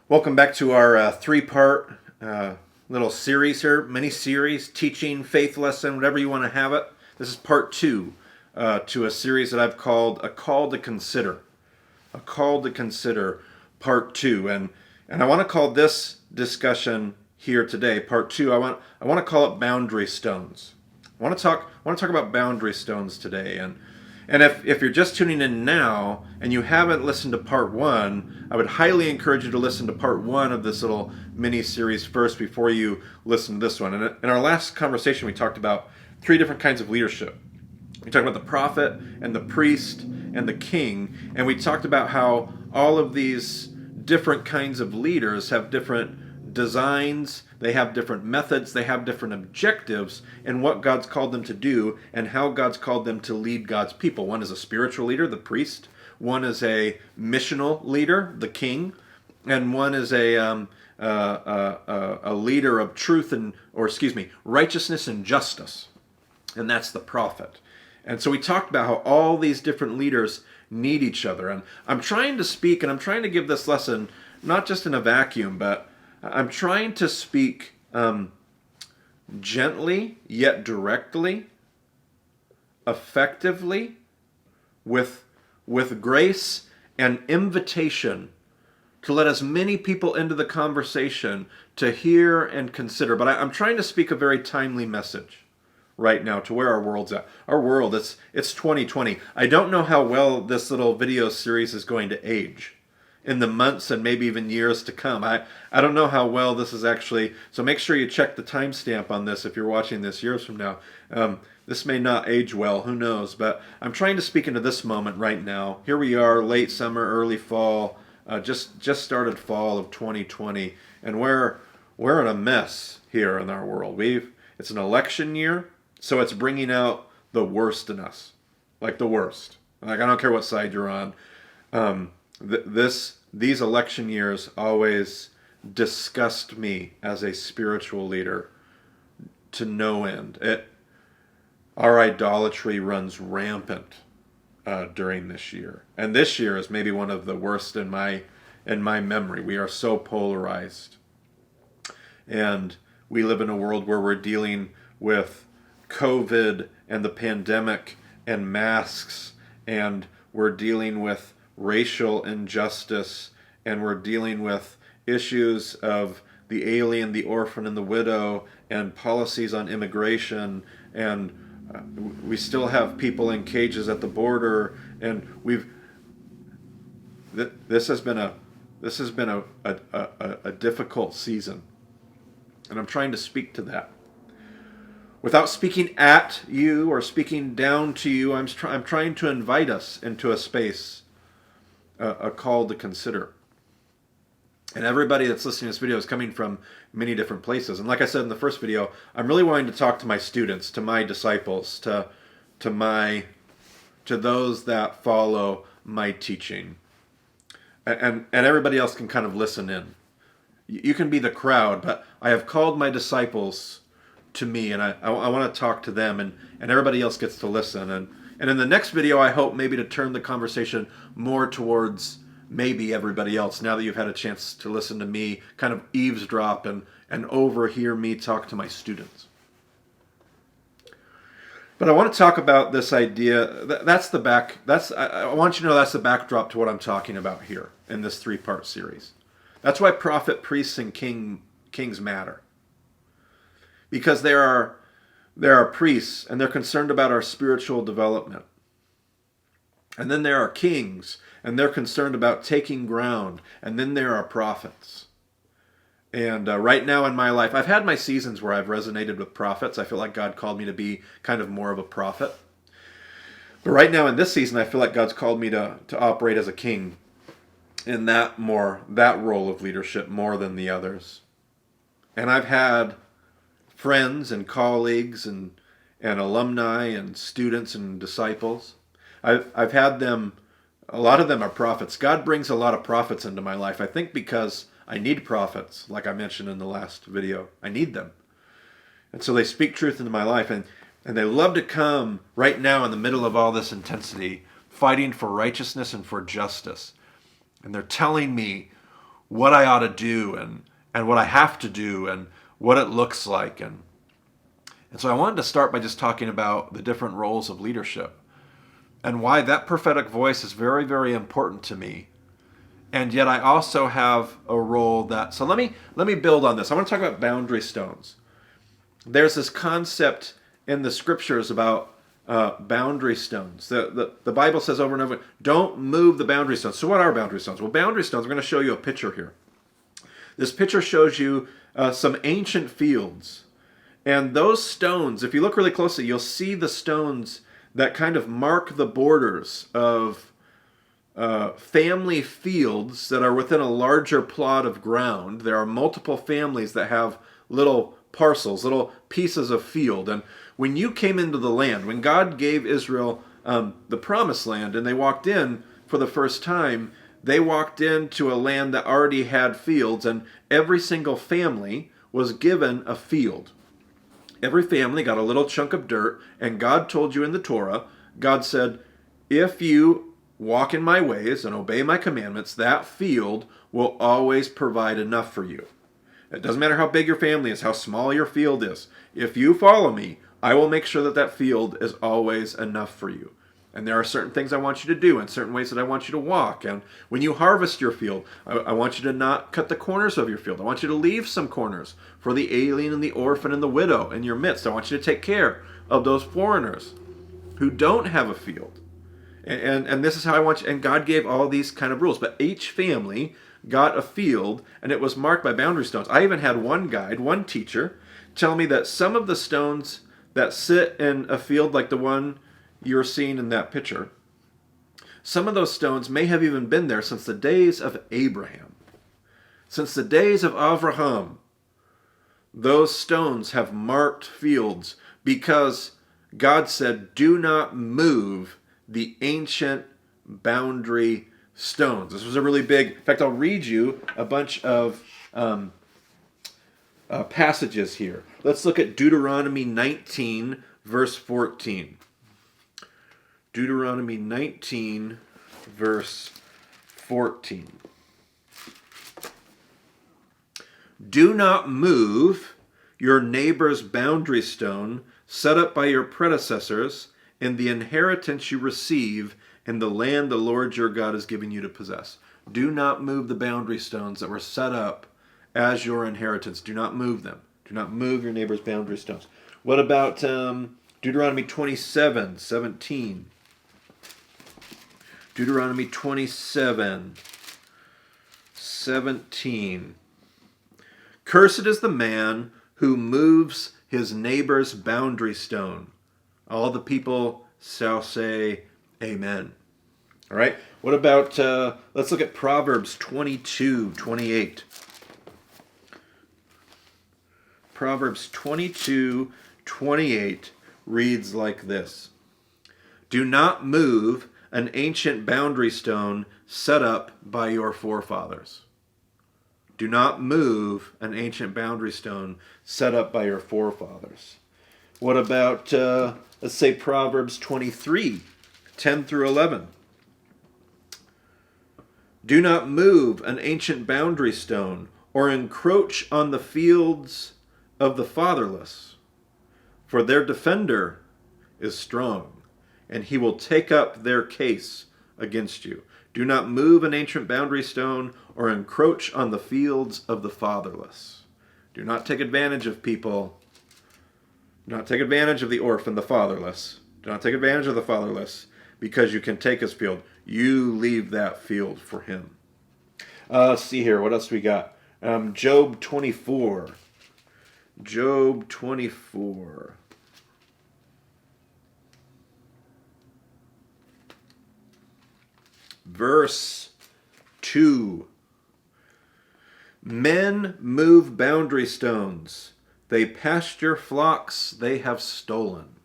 Welcome back to our three-part little series here, mini-series, teaching, faith lesson, whatever you want to have it. This is part two to a series that I've called A Call to Consider. A Call to Consider, part two. And I want to call this discussion here today, part two, I want to call it Boundary Stones. I want to talk about boundary stones today. And if you're just tuning in now and you haven't listened to part one, I would highly encourage you to listen to part one of this little mini series first before you listen to this one. And in our last conversation, we talked about three different kinds of leadership. We talked about the prophet and the priest and the king, and we talked about how all of these different kinds of leaders have different designs, they have different methods, they have different objectives in what God's called them to do and how God's called them to lead God's people. One is a spiritual leader, the priest. One is a missional leader, the king. And one is a leader of truth righteousness and justice. And that's the prophet. And so we talked about how all these different leaders need each other. And I'm trying to speak and I'm trying to give this lesson not just in a vacuum, but I'm trying to speak gently yet directly, effectively, with grace and invitation to let as many people into the conversation to hear and consider. But I'm trying to speak a very timely message right now to where our world's at. Our world, it's 2020. I don't know how well this little video series is going to age in the months and maybe even years to come. I don't know how well this is actually, so make sure you check the timestamp on this if you're watching this years from now. This may not age well, who knows, but I'm trying to speak into this moment right now. Here we are, late summer, early fall, just started fall of 2020, and we're in a mess here in our world. It's an election year, so it's bringing out the worst in us, like the worst. Like I don't care what side you're on. These election years always disgust me as a spiritual leader to no end. Our idolatry runs rampant during this year, and this year is maybe one of the worst in my memory. We are so polarized, and we live in a world where we're dealing with COVID and the pandemic and masks, and we're dealing with racial injustice, and we're dealing with issues of the alien, the orphan, and the widow, and policies on immigration, and we still have people in cages at the border, and this has been a difficult season, and I'm trying to speak to that. Without speaking at you or speaking down to you, I'm trying to invite us into a space, a call to consider. And everybody that's listening to this video is coming from many different places. And like I said in the first video, I'm really wanting to talk to my students, to my disciples, to those that follow my teaching. And everybody else can kind of listen in. You can be the crowd, but I have called my disciples to me, and I want to talk to them, and everybody else gets to listen. And in the next video, I hope maybe to turn the conversation more towards maybe everybody else, now that you've had a chance to listen to me kind of eavesdrop and overhear me talk to my students. But I want to talk about this idea, I want you to know that's the backdrop to what I'm talking about here in this three-part series. That's why prophet, priests, and kings matter. Because there are priests, and they're concerned about our spiritual development. And then there are kings, and they're concerned about taking ground. And then there are prophets. And right now in my life, I've had my seasons where I've resonated with prophets. I feel like God called me to be kind of more of a prophet. But right now in this season, I feel like God's called me to operate as a king in that role of leadership more than the others. And I've had friends and colleagues and alumni and students and disciples. I've had them, a lot of them are prophets. God brings a lot of prophets into my life, I think because I need prophets, like I mentioned in the last video. I need them. And so they speak truth into my life, and they love to come right now in the middle of all this intensity, fighting for righteousness and for justice. And they're telling me what I ought to do and what I have to do and what it looks like. And so I wanted to start by just talking about the different roles of leadership and why that prophetic voice is very, very important to me. And yet I also have a role that, so let me build on this. I want to talk about boundary stones. There's this concept in the scriptures about boundary stones. The Bible says over and over, don't move the boundary stones. So what are boundary stones? Well, boundary stones, I'm going to show you a picture here. This picture shows you some ancient fields. And those stones, if you look really closely, you'll see the stones that kind of mark the borders of family fields that are within a larger plot of ground. There are multiple families that have little parcels, little pieces of field. And when you came into the land, when God gave Israel the promised land and they walked in for the first time, they walked into a land that already had fields, and every single family was given a field. Every family got a little chunk of dirt, and God told you in the Torah, God said, if you walk in my ways and obey my commandments, that field will always provide enough for you. It doesn't matter how big your family is, how small your field is. If you follow me, I will make sure that that field is always enough for you. And there are certain things I want you to do and certain ways that I want you to walk. And when you harvest your field, I want you to not cut the corners of your field. I want you to leave some corners for the alien and the orphan and the widow in your midst. I want you to take care of those foreigners who don't have a field. And this is how I want you. And God gave all these kind of rules. But each family got a field, and it was marked by boundary stones. I even had one guide, one teacher, tell me that some of the stones that sit in a field like the one you're seeing in that picture, some of those stones may have even been there since the days of Abraham. Since the days of Avraham, those stones have marked fields because God said, do not move the ancient boundary stones. This was a really big, in fact, I'll read you a bunch of passages here. Let's look at Deuteronomy 19, verse 14. Deuteronomy 19, verse 14. Do not move your neighbor's boundary stone set up by your predecessors in the inheritance you receive in the land the Lord your God is giving you to possess. Do not move the boundary stones that were set up as your inheritance. Do not move them. Do not move your neighbor's boundary stones. What about Deuteronomy 27, 17? Deuteronomy 27, 17. Cursed is the man who moves his neighbor's boundary stone. All the people shall say, Amen. All right. What about, let's look at Proverbs 22, 28. Proverbs 22, 28 reads like this. Do not move an ancient boundary stone set up by your forefathers. Do not move an ancient boundary stone set up by your forefathers. What about, let's say, Proverbs 23, 10 through 11. Do not move an ancient boundary stone or encroach on the fields of the fatherless, for their defender is strong, and he will take up their case against you. Do not move an ancient boundary stone or encroach on the fields of the fatherless. Do not take advantage of people. Do not take advantage of the orphan, the fatherless. Do not take advantage of the fatherless because you can take his field. You leave that field for him. Let's see here. What else we got? Job 24. Job 24. Verse 2. Men move boundary stones. They pasture flocks they have stolen.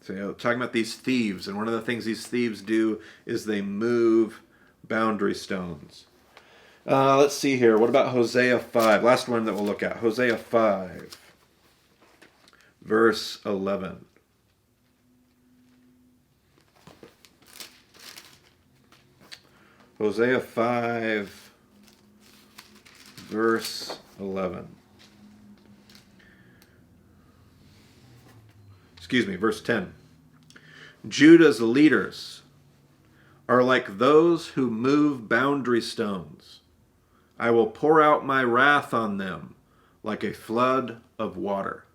So, talking about these thieves, and one of the things these thieves do is they move boundary stones. Let's see here. What about Hosea 5? Last one that we'll look at. Hosea 5, verse 11. Hosea 5, verse 11. Verse 10. Judah's leaders are like those who move boundary stones. I will pour out my wrath on them like a flood of water.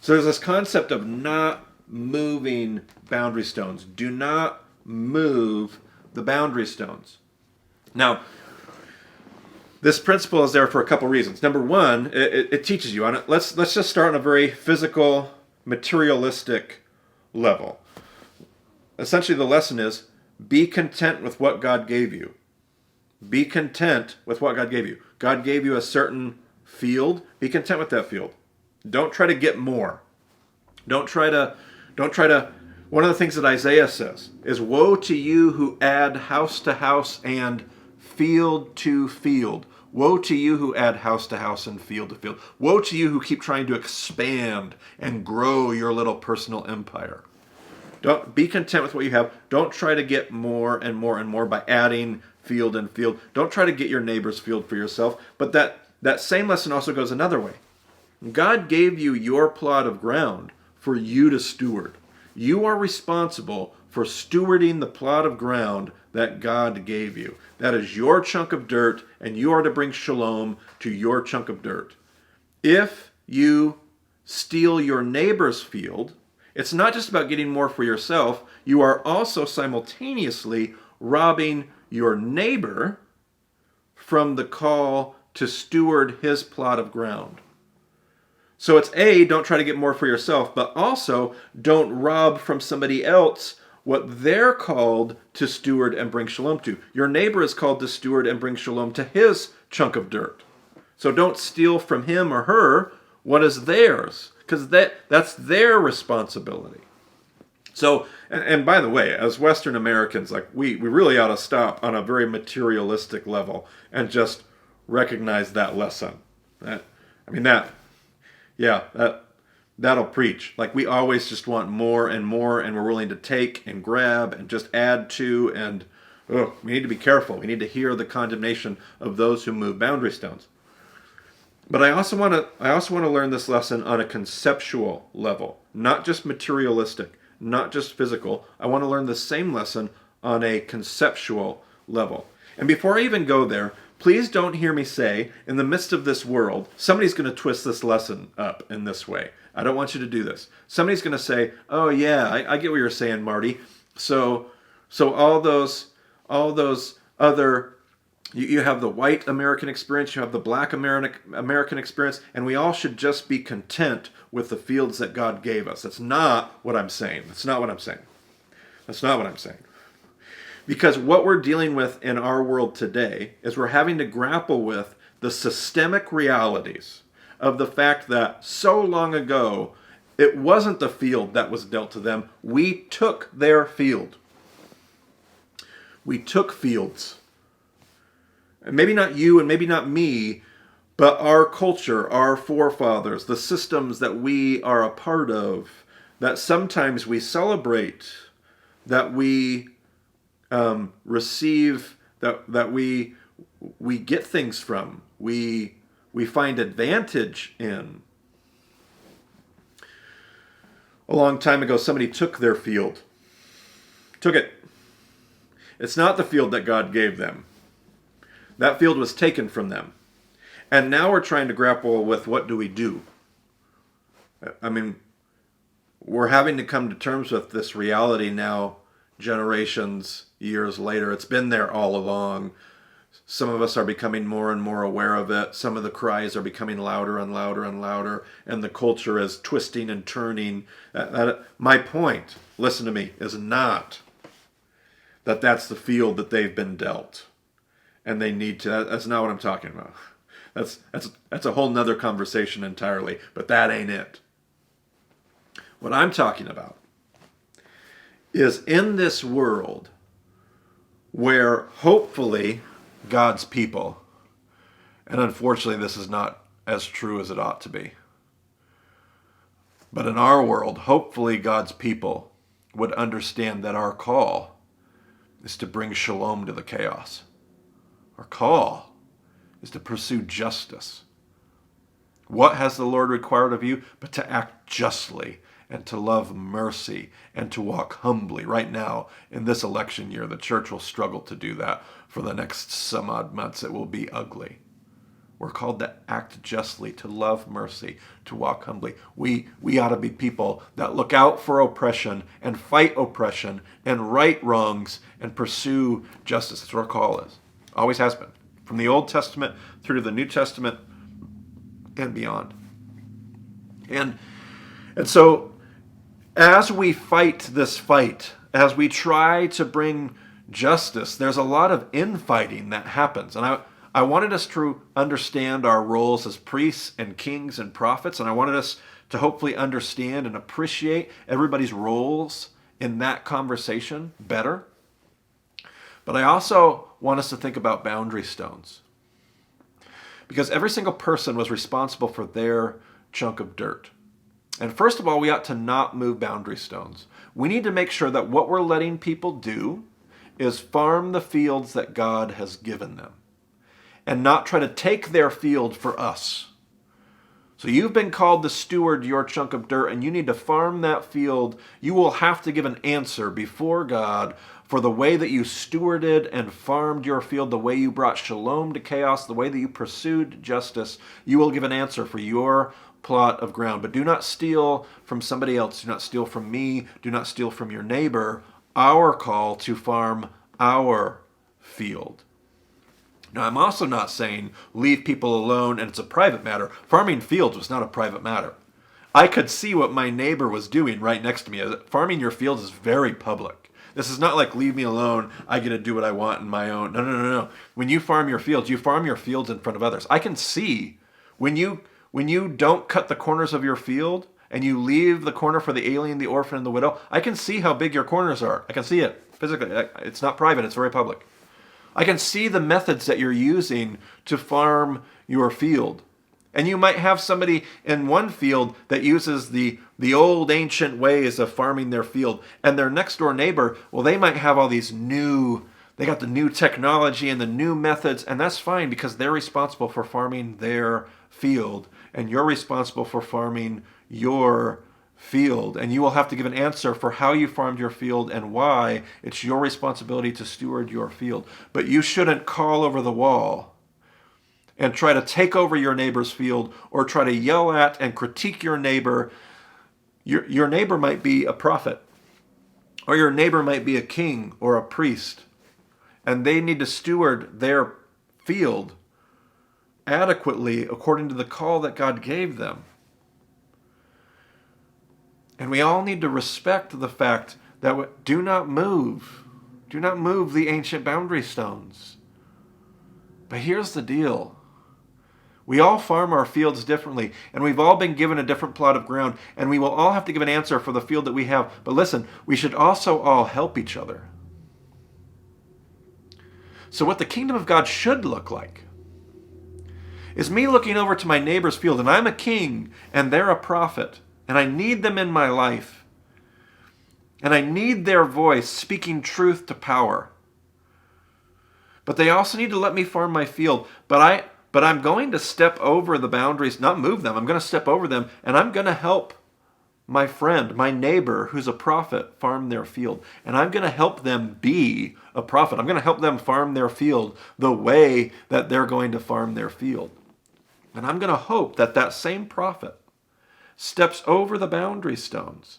So there's this concept of not moving boundary stones. Do not move the boundary stones. Now, this principle is there for a couple reasons. Number one, it teaches you on it. Let's just start on a very physical, materialistic level. Essentially, the lesson is be content with what God gave you. Be content with what God gave you. God gave you a certain field. Be content with that field. Don't try to get more. Don't try to, one of the things that Isaiah says is, woe to you who add house to house and field to field. Woe to you who add house to house and field to field. Woe to you who keep trying to expand and grow your little personal empire. Don't be content with what you have. Don't try to get more and more and more by adding field and field. Don't try to get your neighbor's field for yourself. But that same lesson also goes another way. God gave you your plot of ground for you to steward. You are responsible for stewarding the plot of ground that God gave you. That is your chunk of dirt, and you are to bring shalom to your chunk of dirt. If you steal your neighbor's field, it's not just about getting more for yourself. You are also simultaneously robbing your neighbor from the call to steward his plot of ground. So it's A, don't try to get more for yourself, but also don't rob from somebody else what they're called to steward and bring shalom to. Your neighbor is called to steward and bring shalom to his chunk of dirt. So don't steal from him or her what is theirs, because that's their responsibility. So, and by the way, as Western Americans, like we really ought to stop on a very materialistic level and just recognize that lesson. That'll preach. Like we always just want more and more, and we're willing to take and grab and just add to, and we need to be careful. We need to hear the condemnation of those who move boundary stones. But I also want to learn this lesson on a conceptual level, not just materialistic, not just physical. I want to learn the same lesson on a conceptual level. And before I even go there, please don't hear me say, in the midst of this world, somebody's going to twist this lesson up in this way. I don't want you to do this. Somebody's going to say, oh yeah, I get what you're saying, Marty. So all those other, you have the white American experience, you have the black American experience, and we all should just be content with the fields that God gave us. That's not what I'm saying. That's not what I'm saying. Because what we're dealing with in our world today is we're having to grapple with the systemic realities of the fact that so long ago, it wasn't the field that was dealt to them. We took their field. We took fields. And maybe not you and maybe not me, but our culture, our forefathers, the systems that we are a part of, that sometimes we celebrate, that we receive, that we get things from, we find advantage in. A long time ago, somebody took their field. Took it. It's not the field that God gave them. That field was taken from them. And now we're trying to grapple with, what do we do? I mean, we're having to come to terms with this reality now, generations, years later. It's been there all along. Some of us are becoming more and more aware of it. Some of the cries are becoming louder and louder and louder, and the culture is twisting and turning. My point, listen to me, is not that that's the field that they've been dealt, and they need to. That's not what I'm talking about. That's a whole nother conversation entirely, but that ain't it. What I'm talking about is in this world where hopefully God's people, and unfortunately this is not as true as it ought to be, but in our world, hopefully God's people would understand that our call is to bring shalom to the chaos. Our call is to pursue justice. What has the Lord required of you? But to act justly and to love mercy and to walk humbly. Right now, in this election year, the church will struggle to do that. For the next some odd months, it will be ugly. We're called to act justly, to love mercy, to walk humbly. We ought to be people that look out for oppression and fight oppression and right wrongs and pursue justice. That's what our call is. Always has been. From the Old Testament through to the New Testament and beyond. And so as we fight this fight, as we try to bring justice, there's a lot of infighting that happens. And I wanted us to understand our roles as priests and kings and prophets, and I wanted us to hopefully understand and appreciate everybody's roles in that conversation better. But I also want us to think about boundary stones. Because every single person was responsible for their chunk of dirt. And first of all, we ought to not move boundary stones. We need to make sure that what we're letting people do is farm the fields that God has given them, and not try to take their field for us. So you've been called to steward your chunk of dirt, and you need to farm that field. You will have to give an answer before God for the way that you stewarded and farmed your field, the way you brought shalom to chaos, the way that you pursued justice. You will give an answer for your plot of ground. But do not steal from somebody else. Do not steal from me. Do not steal from your neighbor. Our call to farm our field. Now, I'm also not saying leave people alone and it's a private matter. Farming fields was not a private matter. I could see what my neighbor was doing right next to me. Farming your fields is very public. This is not like leave me alone, I get to do what I want in my own. No. When you farm your fields in front of others. I can see when you don't cut the corners of your field and you leave the corner for the alien, the orphan, and the widow, I can see how big your corners are. I can see it physically. It's not private, it's very public. I can see the methods that you're using to farm your field. And you might have somebody in one field that uses the old ancient ways of farming their field. And their next door neighbor, well, they might have all these they got the new technology and the new methods. And that's fine because they're responsible for farming their field. And you're responsible for farming your field. And you will have to give an answer for how you farmed your field and why. It's your responsibility to steward your field. But you shouldn't call over the wall and try to take over your neighbor's field or try to yell at and critique your neighbor. Your neighbor might be a prophet, or your neighbor might be a king or a priest, and they need to steward their field adequately according to the call that God gave them. And we all need to respect the fact that do not move the ancient boundary stones. But here's the deal. We all farm our fields differently, and we've all been given a different plot of ground, and we will all have to give an answer for the field that we have. But listen, we should also all help each other. So what the kingdom of God should look like is me looking over to my neighbor's field, and I'm a king, and they're a prophet, and I need them in my life, and I need their voice speaking truth to power. But they also need to let me farm my field. But I'm going to step over the boundaries, not move them. I'm going to step over them, and I'm going to help my friend, my neighbor, who's a prophet, farm their field. And I'm going to help them be a prophet. I'm going to help them farm their field the way that they're going to farm their field. And I'm going to hope that that same prophet steps over the boundary stones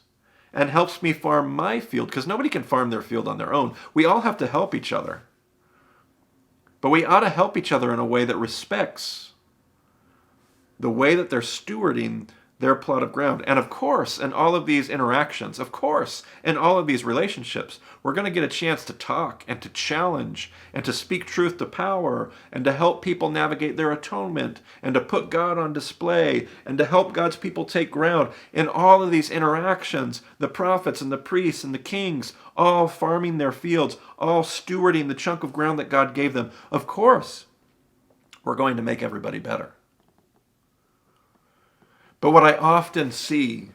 and helps me farm my field, because nobody can farm their field on their own. We all have to help each other. But we ought to help each other in a way that respects the way that they're stewarding their plot of ground. And of course, in all of these interactions, in all of these relationships, we're going to get a chance to talk and to challenge and to speak truth to power and to help people navigate their atonement and to put God on display and to help God's people take ground. In all of these interactions, the prophets and the priests and the kings, all farming their fields, all stewarding the chunk of ground that God gave them. Of course, we're going to make everybody better. But what I often see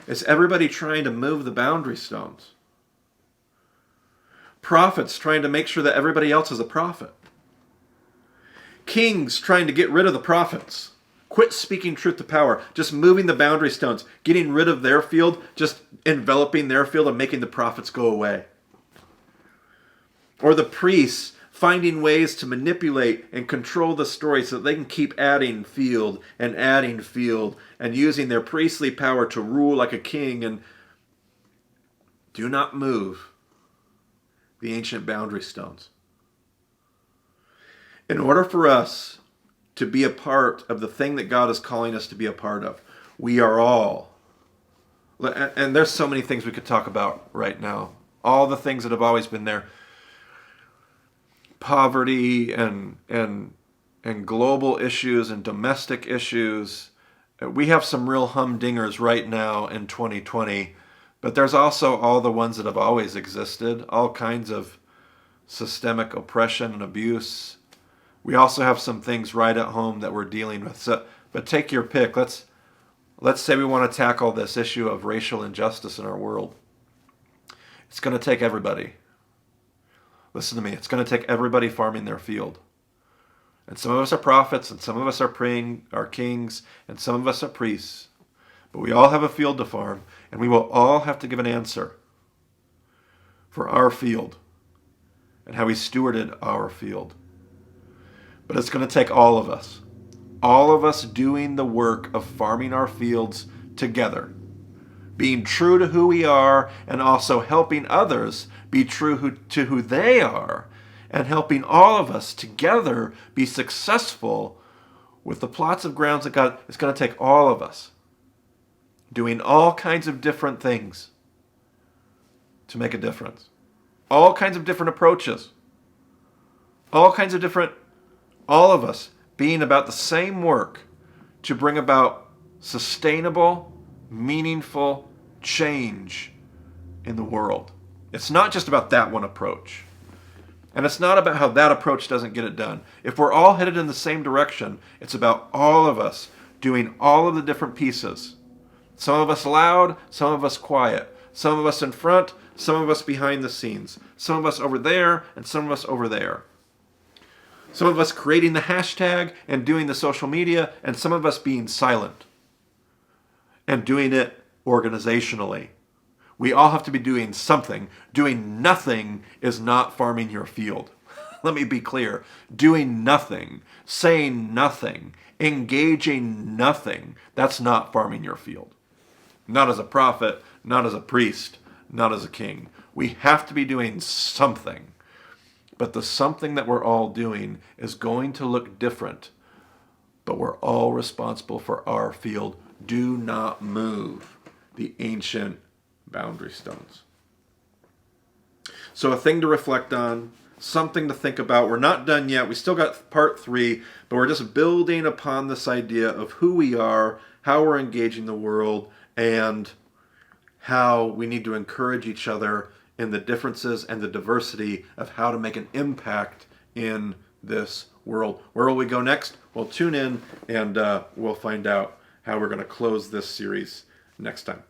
is everybody trying to move the boundary stones. Prophets trying to make sure that everybody else is a prophet. Kings trying to get rid of the prophets. Quit speaking truth to power. Just moving the boundary stones. Getting rid of their field. Just enveloping their field and making the prophets go away. Or the priests finding ways to manipulate and control the story so that they can keep adding field and using their priestly power to rule like a king. And do not move the ancient boundary stones. In order for us to be a part of the thing that God is calling us to be a part of, we are all, and there's so many things we could talk about right now, all the things that have always been there, poverty and global issues and domestic issues. We have some real humdingers right now in 2020, but there's also all the ones that have always existed, all kinds of systemic oppression and abuse. We also have some things right at home that we're dealing with. So, but take your pick. Let's say we want to tackle this issue of racial injustice in our world. It's going to take everybody. Listen to me. It's going to take everybody farming their field. And some of us are prophets, and some of us are praying, are kings, and some of us are priests. But we all have a field to farm, and we will all have to give an answer for our field and how we stewarded our field. But it's going to take all of us doing the work of farming our fields together, being true to who we are, and also helping others be true to who they are, and helping all of us together be successful with the plots of grounds that God is going to take all of us doing all kinds of different things to make a difference. All kinds of different approaches. All of us being about the same work to bring about sustainable, meaningful change in the world. It's not just about that one approach. And it's not about how that approach doesn't get it done. If we're all headed in the same direction, it's about all of us doing all of the different pieces. Some of us loud, some of us quiet. Some of us in front, some of us behind the scenes. Some of us over there, and some of us over there. Some of us creating the hashtag and doing the social media, and some of us being silent and doing it organizationally. We all have to be doing something. Doing nothing is not farming your field. Let me be clear. Doing nothing, saying nothing, engaging nothing, that's not farming your field. Not as a prophet, not as a priest, not as a king. We have to be doing something. But the something that we're all doing is going to look different. But we're all responsible for our field. Do not move the ancient boundary stones. So a thing to reflect on, something to think about. We're not done yet. We still got part 3, but we're just building upon this idea of who we are, how we're engaging the world, and how we need to encourage each other in the differences and the diversity of how to make an impact in this world. Where will we go next? Well, tune in and we'll find out how we're going to close this series next time.